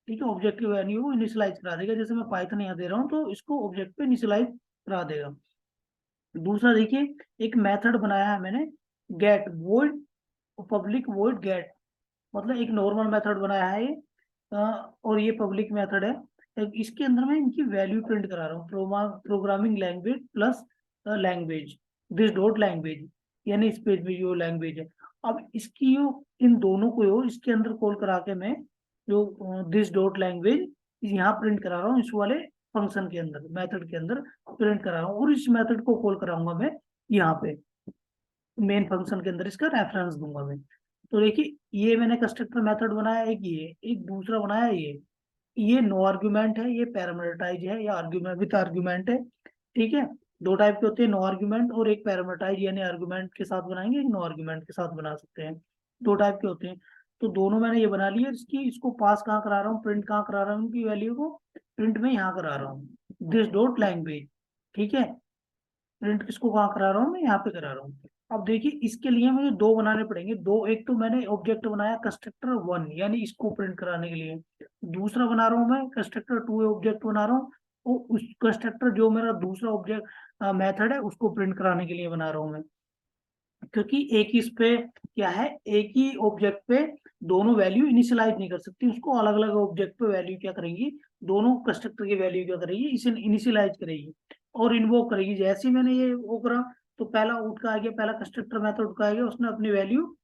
ठीक है, ऑब्जेक्ट की वैल्यू को इनिशियलाइज करा देगा, जैसे मैं पाइथन यहाँ दे रहा हूँ तो इसको ऑब्जेक्ट पे इनिशियलाइज करा देगा। दूसरा देखिए एक मेथड बनाया है मैंने, get void, public void get, मतलब एक नॉर्मल मेथड बनाया है ये, और ये पब्लिक मेथड है। इसके अंदर मैं इनकी वैल्यू प्रिंट करा रहा हूँ, programming language plus language, this dot language, यानी इस पेज में जो लैंग्वेज है। अब इसकी जो इन दोनों को हो इसके अंदर कॉल करा के मैं जो दिस डॉट लैंग्वेज यहाँ प्रिंट करा रहा हूँ, इस वाले फंक्शन के अंदर, मेथड के अंदर प्रिंट करा रहा हूँ, और इस मेथड को कॉल कराऊंगा मैं यहाँ पे मेन फंक्शन के अंदर, इसका रेफरेंस दूंगा मैं। तो देखिए ये मैंने कंस्ट्रक्टर मेथड बनाया एक, ये एक दूसरा बनाया ये नो आर्ग्यूमेंट है, ये पैरामीटराइज है, या आर्ग्यूमेंट विद आर्ग्यूमेंट है। ठीक है, दो टाइप के होते हैं, नो आर्ग्यूमेंट और एक पैरामीटराइज, यानी आर्ग्यूमेंट के साथ बनाएंगे, एक नो आर्ग्यूमेंट के साथ बना सकते हैं, दो टाइप के होते हैं। तो दोनों मैंने ये बना लिया, इसकी इसको पास कहाँ करा रहा हूँ, प्रिंट कहाँ करा रहा हूँ, उनकी वैल्यू को प्रिंट में यहाँ करा रहा हूँ, दिस डॉट लैंग्वेज। ठीक है, प्रिंट किसको कहाँ करा रहा हूँ मैं, यहाँ पे करा रहा हूँ। अब देखिए इसके लिए मुझे दो बनाने पड़ेंगे, दो, एक तो मैंने ऑब्जेक्ट बनाया कंस्ट्रक्टर 1, यानी इसको प्रिंट कराने के लिए, दूसरा बना रहा हूँ मैं कंस्ट्रक्टर 2 ऑब्जेक्ट बना रहा हूँ, उस कंस्ट्रक्टर जो मेरा दूसरा ऑब्जेक्ट मेथड है उसको प्रिंट कराने के लिए बना रहा हूँ मैं, क्योंकि एक इस पे क्या है, एक ही ऑब्जेक्ट पे दोनों वैल्यू इनिशियलाइज नहीं कर सकती, उसको अलग अलग ऑब्जेक्ट पे वैल्यू क्या करेंगी, दोनों कंस्ट्रक्टर की वैल्यू क्या करेगी, इसे इनिशियलाइज करेगी और इन्वोक करेगी। जैसे ही मैंने ये वो करा तो पहला उठ का आ गया, पहला कंस्ट्रक्टर मेथड उठ का आ गया, उसने अपनी वैल्यू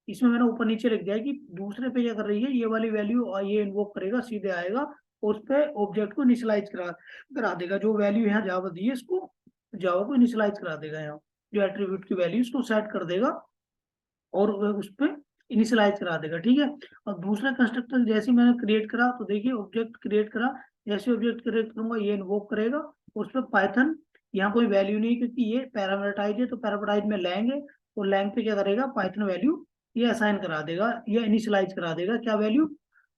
इसमें मैंने ऊपर नीचे लिख दिया कि दूसरे पे क्या कर रही है, ये वाली वैल्यू ये इन्वोक करेगा, सीधे आएगा और उस पे ऑब्जेक्ट को इनिशियलाइज करा देगा। जो वैल्यू यहाँ जावा दी है इसको जावा को इनिशियलाइज करा देगा, यहाँ जो एट्रीब्यूट की वैल्यू उसको सेट कर देगा और वह उस पर इनिशियलाइज करा देगा। ठीक है, और दूसरा कंस्ट्रक्टर जैसे मैंने क्रिएट करा तो देखिए ऑब्जेक्ट क्रिएट करा, जैसे ऑब्जेक्ट क्रिएट करूंगा ये इन्वोक करेगा और उस पर पाइथन, यहाँ कोई वैल्यू नहीं क्योंकि ये पैरामीटराइज है, तो पैरामीटराइज में लेंगे और लैंग पे क्या करेगा, पाइथन वैल्यू ये असाइन करा देगा, ये इनिशियलाइज करा देगा क्या वैल्यू,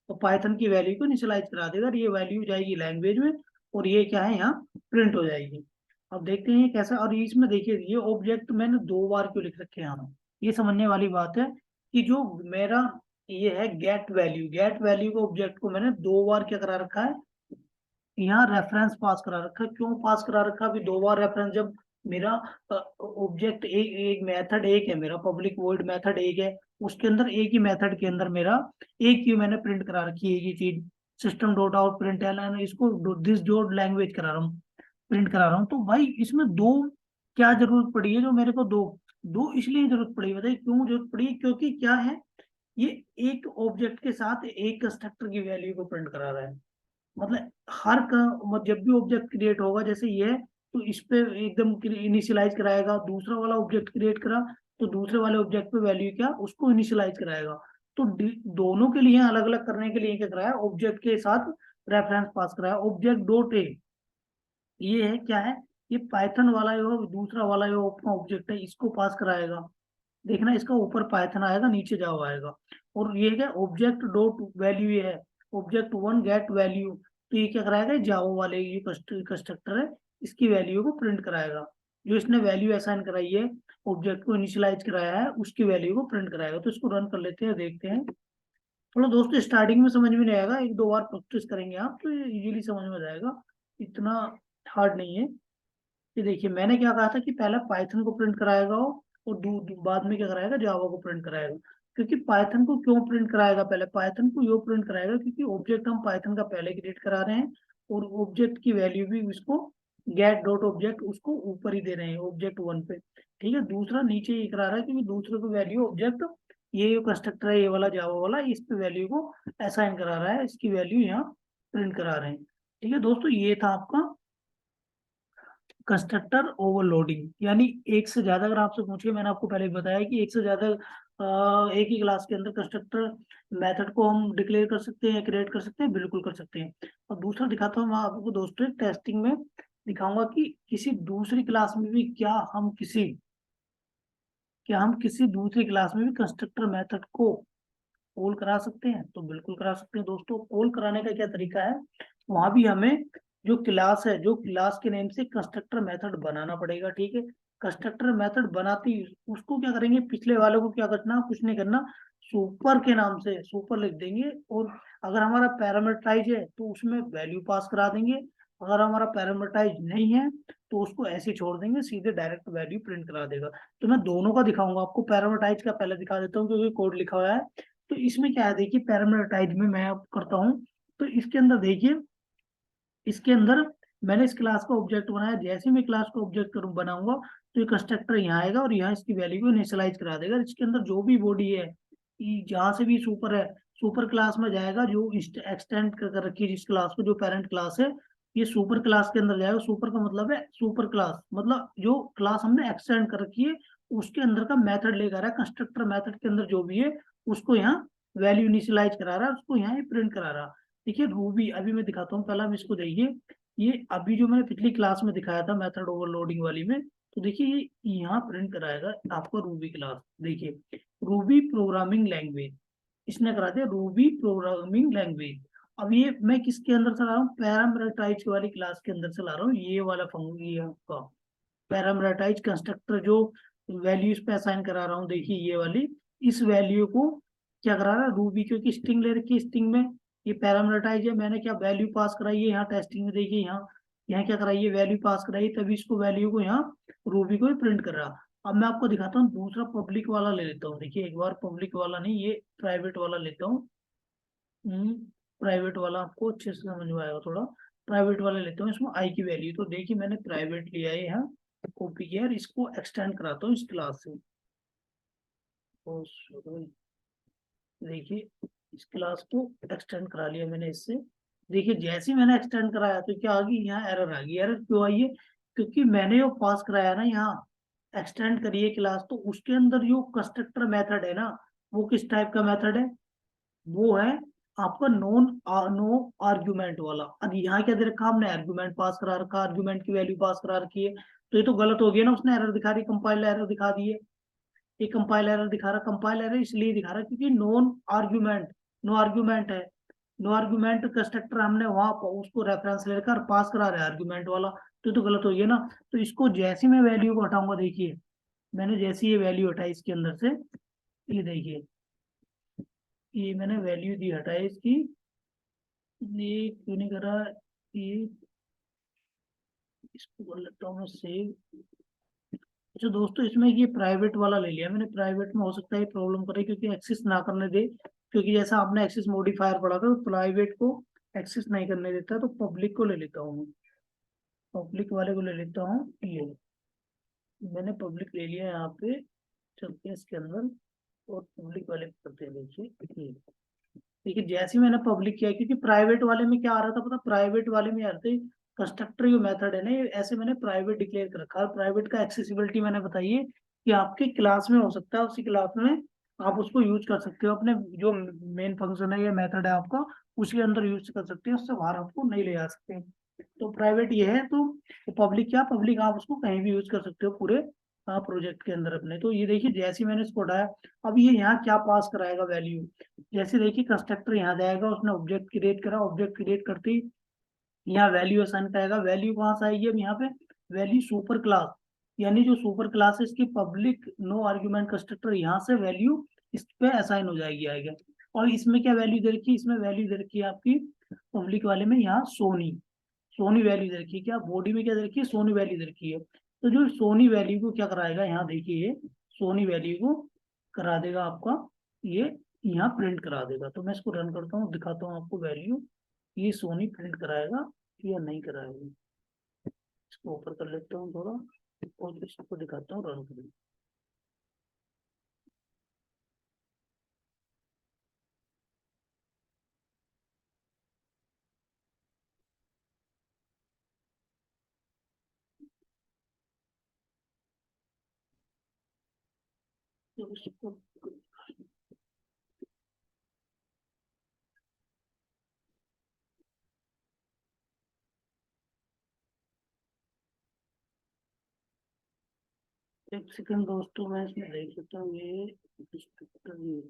और पाइथन की वैल्यू को इनिशियलाइज करा देगा और ये वैल्यू जाएगी लैंग्वेज में और ये क्या है यहाँ प्रिंट हो जाएगी। अब देखते हैं ये कैसा, और इसमें देखिए ये ऑब्जेक्ट मैंने 2 बार क्यों लिख रखे हैं यहाँ, ये समझने वाली बात है कि जो मेरा ये है गेट वैल्यू को ऑब्जेक्ट को मैंने 2 बार क्या करा रखा है, यहाँ रेफरेंस पास करा रखा है। क्यों पास करा रखा अभी 2 बार रेफरेंस, जब मेरा ऑब्जेक्ट एक एक मेथड एक है, मेरा पब्लिक वॉइड मेथड एक है, उसके अंदर एक ही मेथड के अंदर मेरा एक ही मैंने प्रिंट करा रखी है एक ही चीज, system dot out print L, इसको दिस डॉट लैंग्वेज करा रहा हूँ, प्रिंट करा रहा हूँ। तो भाई इसमें दो क्या जरूरत पड़ी है, जो मेरे को दो दो इसलिए जरूरत पड़ी, बताइए क्यों जरूरत पड़ी, क्योंकि क्या है, ये एक ऑब्जेक्ट के साथ एक कंस्ट्रक्टर की वैल्यू को प्रिंट करा रहा है। मतलब जब भी ऑब्जेक्ट क्रिएट होगा जैसे ये है तो इस पे एकदम इनिशियलाइज कराएगा, दूसरा वाला ऑब्जेक्ट क्रिएट करा तो दूसरे वाले ऑब्जेक्ट पे वैल्यू क्या उसको इनिशियलाइज कराएगा। तो दोनों के लिए अलग अलग करने के लिए क्या कराया, ऑब्जेक्ट के साथ रेफरेंस पास कराया, ऑब्जेक्ट डॉट ए, ये है क्या है, ये पाइथन वाला जो दूसरा वाला जो ऑब्जेक्ट है इसको पास कराएगा। देखना इसका ऊपर पाइथन आएगा नीचे जावा आएगा, और ये क्या ऑब्जेक्ट डॉट वैल्यू ये है, ऑब्जेक्ट वन गेट वैल्यू, तो ये क्या कराएगा, जावा वाले ये कंस्ट्रक्टर है इसकी वैल्यू को प्रिंट कराएगा, जो इसने वैल्यू असाइन कराई है ऑब्जेक्ट को इनिशियलाइज कराया है उसकी वैल्यू को प्रिंट कराएगा। तो इसको रन कर लेते हैं, देखते हैं। थोड़ा दोस्तों स्टार्टिंग में समझ में नहीं आएगा, 1-2 बार प्रैक्टिस करेंगे आप तो ये इजीली समझ में जाएगा, इतना हार्ड नहीं है। ये देखिए मैंने क्या कहा था कि पहले पाइथन को प्रिंट कराएगा वो, और बाद में क्या कराएगा, जावा को प्रिंट कराएगा। क्योंकि पाइथन को क्यों प्रिंट कराएगा, पहले पाइथन को यो प्रिंट कराएगा क्योंकि ऑब्जेक्ट हम पाइथन का पहले क्रिएट करा रहे हैं और ऑब्जेक्ट की वैल्यू भी उसको गेट डॉट ऑब्जेक्ट उसको ऊपर ही दे रहे हैं ऑब्जेक्ट वन पे। ठीक है, दूसरा नीचे ये करा रहा है क्योंकि दूसरे को वैल्यू ऑब्जेक्ट ये कंस्ट्रक्टर है ये वाला जावा वाला, इस पे वैल्यू को असाइन करा रहा है, इसकी वैल्यू यहाँ प्रिंट करा रहे हैं। ठीक है दोस्तों, ये था आपका कंस्ट्रक्टर ओवरलोडिंग, यानी एक से ज्यादा, अगर आपसे पूछिए मैंने आपको पहले भी बताया कि एक से ज्यादा एक ही क्लास के अंदर कंस्ट्रक्टर मेथड को हम डिक्लेयर कर सकते हैं, क्रिएट कर सकते हैं, बिल्कुल कर सकते हैं। और दूसरा दिखाता हूँ मैं आपको दोस्तों, टेस्टिंग में दिखाऊंगा कि किसी दूसरी क्लास में भी क्या हम किसी दूसरी क्लास में भी कंस्ट्रक्टर मेथड को कॉल करा सकते हैं, तो बिल्कुल करा सकते हैं दोस्तों। कॉल कराने का क्या तरीका है, वहां भी हमें जो क्लास है, जो क्लास के नेम से कंस्ट्रक्टर मेथड बनाना पड़ेगा। ठीक है, कंस्ट्रक्टर मेथड बनाते ही उसको क्या करेंगे, पिछले वाले को क्या करना, कुछ नहीं करना, सुपर के नाम से सुपर लिख देंगे, और अगर हमारा पैरामीटराइज है तो उसमें वैल्यू पास करा देंगे, अगर हमारा पैरामीटराइज नहीं है तो उसको ऐसे ही छोड़ देंगे, सीधे डायरेक्ट वैल्यू प्रिंट करा देगा। तो मैं दोनों का दिखाऊंगा आपको, पैरामीटराइज का पहले दिखा देता हूँ क्योंकि कोड लिखा हुआ है। तो इसमें क्या है देखिए, पैरामीटराइज में मैं अब करता हूँ, तो इसके अंदर देखिए, इसके अंदर मैंने इस क्लास का ऑब्जेक्ट बनाया, जैसे मैं क्लास का ऑब्जेक्ट करूँ बनाऊंगा तो ये कंस्ट्रक्टर यहाँ आएगा और यहाँ इसकी वैल्यू को इनिशियलाइज करा देगा। इसके अंदर जो भी बॉडी है, जहाँ से भी सुपर है, सुपर क्लास में जाएगा, जो एक्सटेंड कर रखी है जिस क्लास को, जो पेरेंट क्लास है, ये सुपर क्लास के अंदर जाएगा। सुपर का मतलब है सुपर क्लास, मतलब जो क्लास हमने एक्सटेंड कर रखी है उसके अंदर का मेथड लेकर आ रहा है, कंस्ट्रक्टर मेथड के अंदर जो भी है उसको यहाँ वैल्यू इनिशियलाइज करा रहा है, उसको यहाँ प्रिंट करा रहा है। देखिए रूबी, अभी मैं दिखाता हूँ, पहला हम इसको देखिए, ये अभी जो मैंने पिछली क्लास में दिखाया था मेथड ओवरलोडिंग वाली में, तो देखिए ये यहाँ प्रिंट कराएगा आपको रूबी क्लास। देखिए रूबी प्रोग्रामिंग लैंग्वेज, इसने करा दिया रूबी प्रोग्रामिंग लैंग्वेज। अब ये मैं किसके अंदर से ला रहा हूँ, पैरामीटराइज वाली क्लास के अंदर से ला रहा हूँ, ये वाला फंक्शन, ये आपका पैरामीटराइज कंस्ट्रक्टर जो वैल्यूज पे असाइन करा रहा हूँ, देखिए ये वाली, इस वैल्यू को क्या करा रहा है रूबी, क्योंकि स्ट्रिंग ले रखी, स्ट्रिंग में ये पैरामीटराइज है, मैंने क्या वैल्यू पास कराई है यहाँ टेस्टिंग में, देखिए यहाँ यहाँ क्या कराइए, वैल्यू पास कराइए, तभी इसको वैल्यू को यहाँ रूबी को ही प्रिंट कर रहा। अब मैं आपको दिखाता हूँ दूसरा पब्लिक वाला ले लेता हूँ। देखिए एक बार पब्लिक वाला नहीं, ये प्राइवेट वाला लेता हूँ। प्राइवेट वाला आपको अच्छे से समझ में आएगा थोड़ा। प्राइवेट वाला लेता हूँ, इसमें आई की वैल्यू, तो देखिए मैंने प्राइवेट लिया है यहाँ, कॉपी किया और इसको एक्सटेंड कराता हूँ इस क्लास से। तो देखिए इस क्लास को एक्सटेंड करा लिया मैंने इससे। देखिए जैसे ही मैंने एक्सटेंड कराया तो क्या आ गई, यहाँ एरर आ गई। एरर क्यों आई है, क्योंकि मैंने जो पास कराया ना यहाँ एक्सटेंड करिए क्लास, तो उसके अंदर जो कंस्ट्रक्टर मेथड है ना, वो किस टाइप का मेथड है, वो है आपका नॉन नो आर्ग्यूमेंट वाला। अब यहाँ क्या दे रखा हमने, आर्ग्यूमेंट पास करा रखा, आर्ग्यूमेंट की वैल्यू पास करा रखी है, तो ये तो गलत हो गया ना, उसने एरर दिखा रही, कंपाइल एरर दिखा दी है। ये कंपाइल एरर दिखा रहा, कंपाइल एरर इसलिए दिखा रहा क्योंकि नॉन आर्ग्यूमेंट, नो आर्ग्यूमेंट है, नो आर्ग्यूमेंट कंस्ट्रक्टर हमने वहां उसको रेफरेंस लेकर पास करा रहे हैं आर्ग्यूमेंट वाला, तो गलत हो गया ना। तो इसको जैसे मैं वैल्यू को हटाऊंगा, देखिए मैंने जैसे ये वैल्यू हटाई इसके अंदर से, ये देखिए ये मैंने वैल्यू दी हटाई इसकी, ये क्यों नहीं कर रहा, ये इसको कर लेता हूँ मैं सेव। अच्छा दोस्तों, इसमें ये प्राइवेट वाला ले लिया मैंने, प्राइवेट में हो सकता है प्रॉब्लम करे क्योंकि एक्सेस ना करने दे, क्योंकि जैसा आपने एक्सेस मॉडिफायर पढ़ा था, तो प्राइवेट को एक्सेस नहीं करने देता, तो पब्लिक को ले लेता हूँ मैं, पब्लिक वाले को ले लेता हूँ। ये मैंने पब्लिक ले लिया यहाँ पे, चलते हैं इसके अंदर और पब्लिक वाले पे करते हैं। देखिए देखिए जैसे ही मैंने पब्लिक किया, क्योंकि प्राइवेट वाले में क्या आ रहा था पता, प्राइवेट वाले में यार थे कंस्ट्रक्टर जो मेथड है ना, ये ऐसे मैंने प्राइवेट डिक्लेयर कर रखा है। प्राइवेट का एक्सेसिबिलिटी मैंने बताई है कि आपके क्लास में हो सकता है, उसी क्लास में आप उसको यूज कर सकते हो, अपने जो मेन फंक्शन है या मेथड है आपका, उसके अंदर यूज कर सकते हैं, उससे बाहर आपको नहीं ले जा सकते। तो प्राइवेट ये है, तो पब्लिक क्या, पब्लिक आप उसको कहीं भी यूज कर सकते हो पूरे प्रोजेक्ट के अंदर अपने। तो ये देखिए जैसे ही मैंने इसको उठाया, अब ये यहाँ क्या पास कराएगा वैल्यू, जैसे देखिए कंस्ट्रक्टर यहाँ जाएगा, उसने ऑब्जेक्ट क्रिएट करा, ऑब्जेक्ट क्रिएट करते ही यहाँ वैल्यू असाइन करेगा। वैल्यू कहाँ से आएगी अब यहाँ पे, वैल्यू सुपर क्लास, यानी जो सुपर क्लास है इसकी पब्लिक नो आर्ग्यूमेंट कंस्ट्रक्टर, यहाँ से वैल्यू इस पे असाइन हो जाएगी, आएगा। और इसमें क्या वैल्यू दे रखी है, इसमें वैल्यू दे रखी है आपकी पब्लिक वाले में यहाँ सोनी, सोनी वैल्यू दे रखी है, क्या बॉडी में क्या दे रखी है, सोनी वैल्यू दे रखी है। तो जो सोनी वैल्यू को क्या कराएगा, यहाँ देखिए सोनी वैल्यू को करा देगा आपका, ये यहाँ प्रिंट करा देगा। तो मैं इसको रन करता हूँ, दिखाता हूँ आपको वैल्यू, ये सोनी प्रिंट कराएगा या नहीं कराएगा। इसको ऊपर कर लेता हूँ थोड़ा और इसको दिखाता हूँ रन करके। तो इसको एक सेकंड दोस्तों, मैं इसमें देख लेता हूँ ये डिस्क्रिप्टर, ये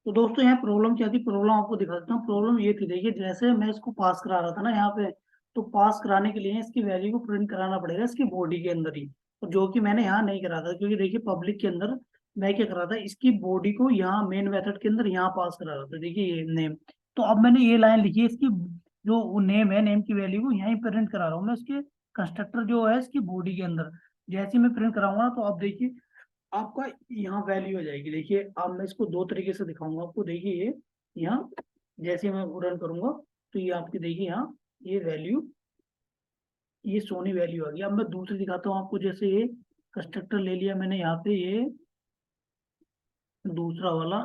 तो दोस्तों यहाँ प्रॉब्लम क्या थी, प्रॉब्लम आपको दिखा देता हूँ। प्रॉब्लम ये थी, देखिए जैसे मैं इसको पास करा रहा था ना यहाँ पे, तो पास कराने के लिए इसकी वैल्यू को प्रिंट कराना पड़ेगा इसकी बॉडी के अंदर ही, और जो कि मैंने यहाँ नहीं करा था, क्योंकि देखिए पब्लिक के अंदर मैं क्या करा था, इसकी बॉडी को यहाँ मेन मेथड के अंदर यहाँ पास करा रहा था। देखिए ये नेम, तो अब मैंने ये लाइन लिखी है, इसकी जो नेम है, नेम की वैल्यू को यहीं प्रिंट करा रहा हूँ मैं इसके कंस्ट्रक्टर जो है इसकी बॉडी के अंदर। जैसे ही मैं प्रिंट कराऊंगा ना, तो आप देखिए आपका यहाँ वैल्यू आ जाएगी। देखिए अब मैं इसको दो तरीके से दिखाऊंगा आपको, देखिए ये यहाँ जैसे मैं रन करूंगा, तो ये आपकी देखिए यहाँ ये वैल्यू, ये सोनी वैल्यू आ गई। अब मैं दूसरी दिखाता हूँ आपको, जैसे ये कंस्ट्रक्टर ले लिया मैंने यहाँ पे, ये दूसरा वाला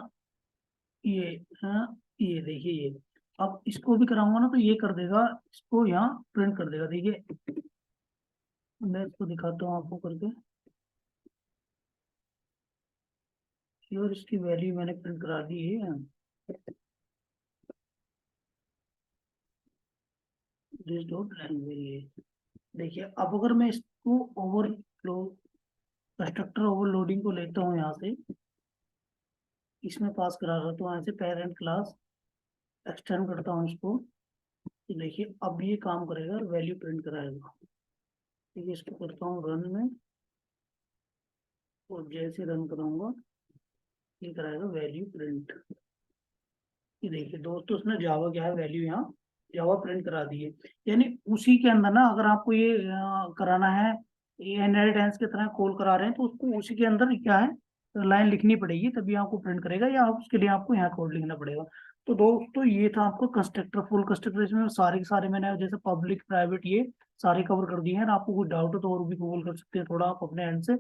ये, हाँ, ये देखिए ये। अब इसको भी कराऊंगा ना तो ये कर देगा, इसको यहाँ प्रिंट कर देगा। देखिए मैं इसको दिखाता हूँ आपको करके। और इसकी वैल्यू मैंने प्रिंट करा दी है। This dot language. देखिए अब अगर मैं इसको ओवरफ्लो, कंस्ट्रक्टर ओवरलोडिंग को लेता हूँ यहाँ से, इसमें पास करा रहा हूँ यहाँ से पेरेंट क्लास, एक्सटेंड करता हूँ इसको, तो देखिए अब ये काम करेगा और वैल्यू प्रिंट कराएगा। ठीक है, इसको करता हूँ रन में, और जैसे रन कराऊंगा ये कराएगा वैल्यू प्रिंट। ये देखिए दोस्तों, उसने जावा क्या है वैल्यू यहाँ जावा प्रिंट करा दी है। यानी उसी के अंदर ना, अगर आपको ये कराना है, ये इनहेरिटेंस की तरह कॉल करा रहे हैं, तो उसको उसी के अंदर क्या है लाइन लिखनी पड़ेगी, तभी आपको प्रिंट करेगा, या आप उसके लिए आपको यहाँ कोड लिखना पड़ेगा। तो दोस्तों ये था आपको कंस्ट्रक्टर, फुल कंस्ट्रक्टर। इसमें सारे के सारे मैंने जैसे पब्लिक प्राइवेट ये सारे कवर कर दिए हैं। आपको कोई डाउट हो तो और भी गूगल कर सकते हैं थोड़ा आप अपने एंड से।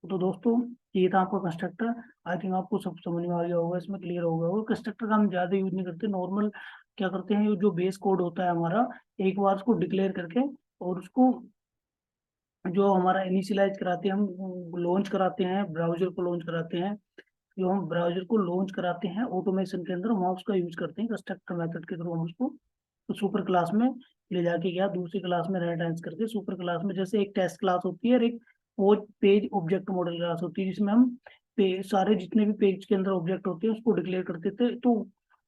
तो दोस्तों ये था आपका कंस्ट्रक्टर। आई थिंक आपको सब समझ में आ गया होगा, इसमें क्लियर हो गया होगा। कंस्ट्रक्टर का हम ज़्यादा यूज नहीं करते, नॉर्मल क्या करते हैं, जो बेस कोड होता है हमारा, एक बार उसको डिक्लेयर करके, और उसको जो हमारा इनिशियलाइज कराते हैं, हम लॉन्च कराते हैं, ब्राउजर को लॉन्च कराते हैं, जो हम ब्राउजर को लॉन्च कराते हैं ऑटोमेशन के अंदर, वहाँ उसका यूज करते हैं कंस्ट्रक्टर मेथड के थ्रू। हम उसको तो सुपर क्लास में ले जाके गया, दूसरी क्लास में रेफरेंस करके सुपर क्लास में, जैसे एक टेस्ट क्लास होती है और एक वो पेज ऑब्जेक्ट मॉडल क्लास होती है, जिसमें हम सारे जितने भी पेज के अंदर ऑब्जेक्ट होते हैं उसको डिक्लेयर करते थे। तो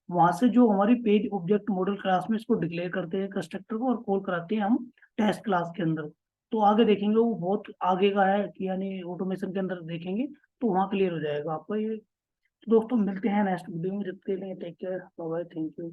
वहां से जो हमारी पेज ऑब्जेक्ट मॉडल क्लास में इसको डिक्लेयर करते हैं कंस्ट्रक्टर को, और कॉल कराते हैं हम टेस्ट क्लास के अंदर। तो आगे देखेंगे, वो बहुत आगे का है कि यानी ऑटोमेशन के अंदर देखेंगे, तो वहाँ क्लियर हो जाएगा आपको ये। तो दोस्तों मिलते हैं नेक्स्ट वीडियो में, जब तक के लिए take care, bye bye, thank you.